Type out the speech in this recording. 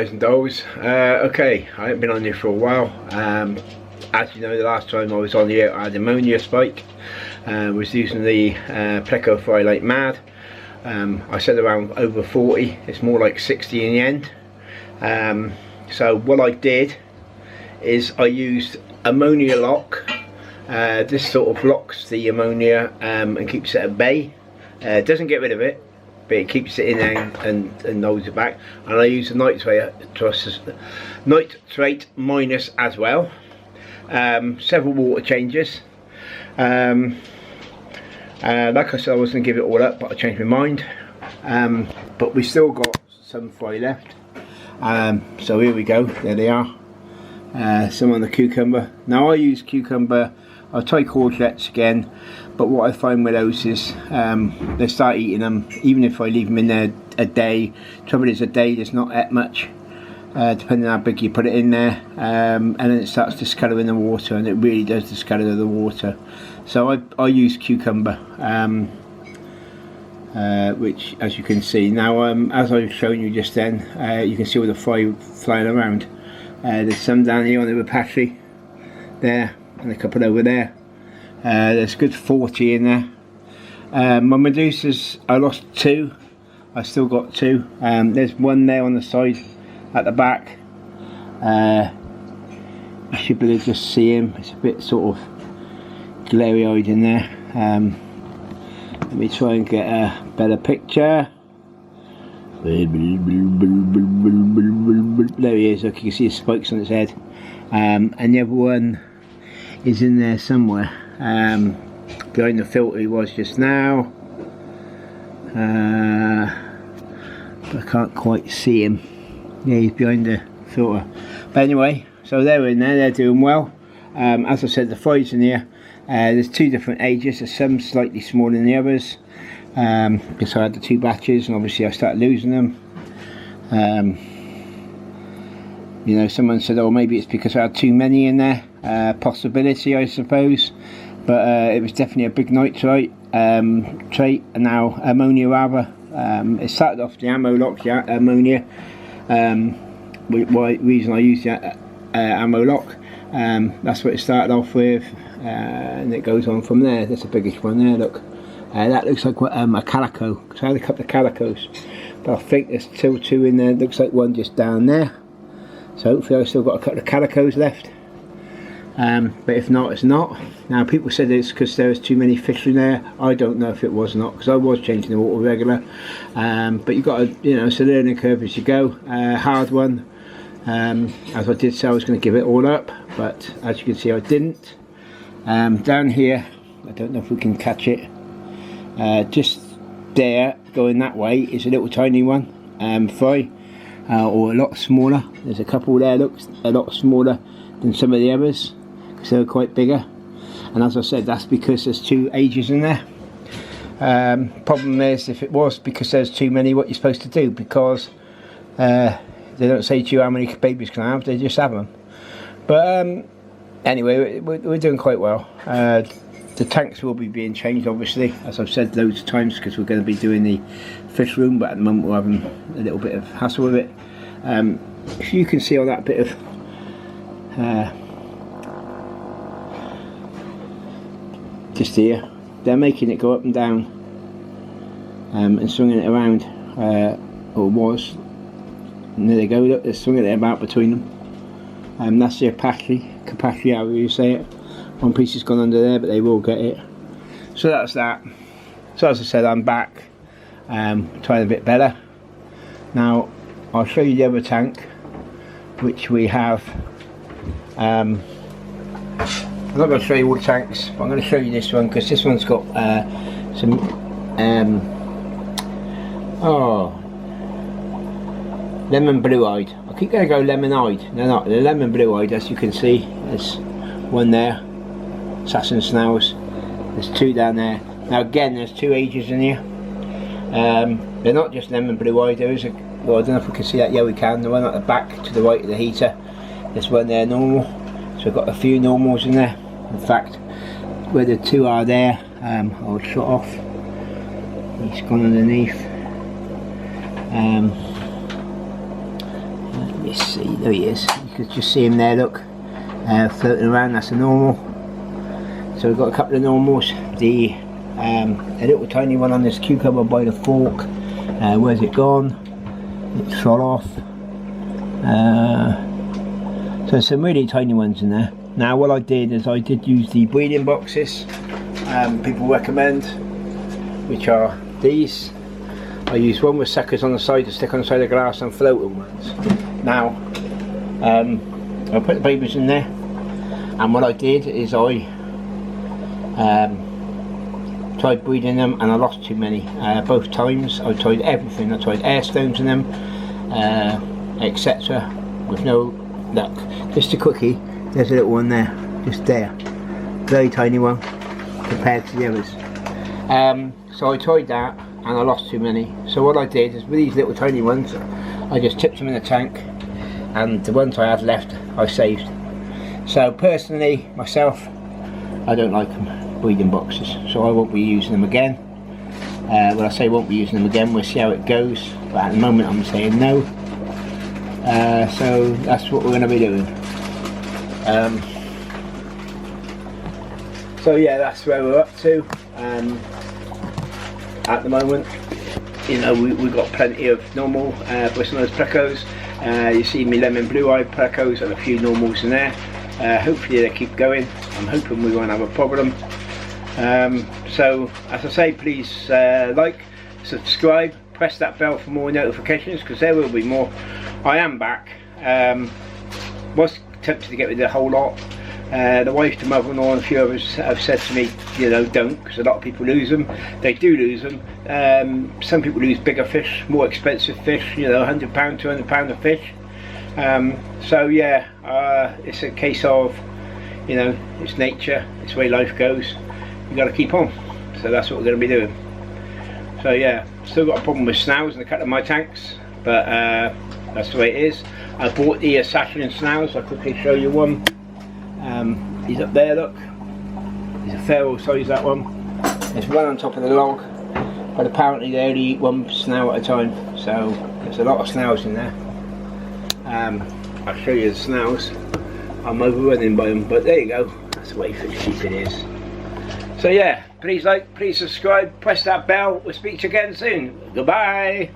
guys and dolls. Okay, I haven't been on here for a while. As you know, the last time I was on here I had ammonia spike. Was using the Pleco Fry like mad. I said around over 40, it's more like 60 in the end. So what I did is I used ammonia lock. This sort of blocks the ammonia and keeps it at bay. Doesn't get rid of it, but it keeps it in there and holds it back. And I use the nitrate minus as well. Several water changes. Like I said, I was going to give it all up, but I changed my mind. But we still got some fry left. So here we go, there they are. Some on the cucumber. Now I use cucumber, I'll try courgettes again, but what I find with those is they start eating them, even if I leave them in there a day. Trouble is, a day there's not that much, depending on how big you put it in there, and then it starts discolouring the water, and it really does discolour the water. So I use cucumber, which, as you can see now, as I've shown you just then, you can see all the fry flying around. There's some down here on the Rapace there, and a couple over there. There's a good 40 in there. My Medusas, I lost 2. I still got 2. There's one there on the side at the back. I should be able to just see him. It's a bit sort of glary eyed in there. Let me try and get a better picture. There he is. Look, you can see the spikes on his head. And the other one is in there somewhere, behind the filter he was just now. But I can't quite see him. Yeah, he's behind the filter. But anyway, so they're in there, they're doing well. As I said, the fries in here, there's 2 different ages. There's some slightly smaller than the others, because I had the 2 batches, and obviously I started losing them. You know, someone said, oh, maybe it's because I had too many in there. Possibility, I suppose, but it was definitely a big nitrate trait, and now ammonia rather. It started off the ammo lock, yeah, ammonia. Reason I used the ammo lock, that's what it started off with, and it goes on from there. That's the biggest one there, look. That looks like a calico, because I had a couple of calicos, but I think there's still 2 in there. It looks like one just down there, so hopefully I've still got a couple of calicos left. But if not, it's not. Now people said it's because there was too many fish in there. I don't know if it was or not, because I was changing the water regular. But you've got to, you know, it's a learning curve as you go. Hard one. As I did say, I was going to give it all up, but as you can see, I didn't. Down here, I don't know if we can catch it. Just there, going that way, is a little tiny one, fry, or a lot smaller. There's a couple there, looks a lot smaller than some of the others, because they're quite bigger. And as I said, that's because there's 2 ages in there. Problem is, if it was because there's too many, what you're supposed to do, because they don't say to you how many babies can I have, they just have them. But anyway, we're doing quite well. The tanks will be being changed, obviously, as I've said loads of times, because we're going to be doing the fish room, but at the moment we're having a little bit of hassle with it. If you can see on that bit of just here, they're making it go up and down, and swinging it around, or was, and there they go, look, they're swinging it about between them. That's the capacity, however you say it. One piece has gone under there, but they will get it. So that's that. So as I said, I'm back, trying a bit better. Now I'll show you the other tank, which we have. I'm not going to show you all the tanks, but I'm going to show you this one, because this one's got some lemon blue-eyed. I keep going to go lemon-eyed. No, not the lemon blue-eyed. As you can see, there's one there, assassin snails. There's 2 down there. Now again, there's 2 ages in here. They're not just lemon blue-eyed. There is a, well, I don't know if we can see that. Yeah, we can. The one at the back to the right of the heater. This one there, normal. So I've got a few normals in there. In fact, where the 2 are there, I'll shut off. He's gone underneath. Let's see, there he is. You could just see him there, look, floating around. That's a normal. So we've got a couple of normals. A little tiny one on this cucumber by the fork. Where's it gone? It's shot off. So there's some really tiny ones in there. Now what I did is I did use the breeding boxes people recommend, which are these. I used one with suckers on the side to stick on the side of the glass and floating ones. Now I put the babies in there, and what I did is I tried breeding them, and I lost too many. Both times I tried everything. I tried air stones in them, etc. with no luck. Just a quickie, there's a little one there, just there, very tiny one compared to the others. So I tried that and I lost too many. So what I did is with these little tiny ones, I just tipped them in the tank, and the ones I had left I saved. So personally, myself, I don't like them breeding boxes, so I won't be using them again. When I say won't be using them again, we'll see how it goes, but at the moment I'm saying no. So that's what we're going to be doing. So yeah, that's where we're up to at the moment. You know, we've got plenty of normal bristlenose plecos. You see me lemon blue-eyed plecos and a few normals in there. Hopefully they keep going. I'm hoping we won't have a problem. So as I say, please like, subscribe, press that bell for more notifications, because there will be more. I am back. Was tempted to get rid of the whole lot. The wife, the mother-in-law, and a few others have said to me, you know, don't, because a lot of people lose them. They do lose them. Some people lose bigger fish, more expensive fish, you know, £100, £200 a fish. So yeah, it's a case of, you know, it's nature, it's the way life goes. You got to keep on. So that's what we're going to be doing. So yeah, still got a problem with snails in a couple of my tanks, but that's the way it is. I bought the Assassin snails. I'll quickly show you one. He's up there, look. He's a fair old size, that one. There's one on top of the log, but apparently they only eat one snail at a time, so there's a lot of snails in there. I'll show you the snails. I'm overrunning by them, but there you go. That's the way fish sheep it is. So yeah, please like, please subscribe, press that bell. We'll speak to you again soon. Goodbye.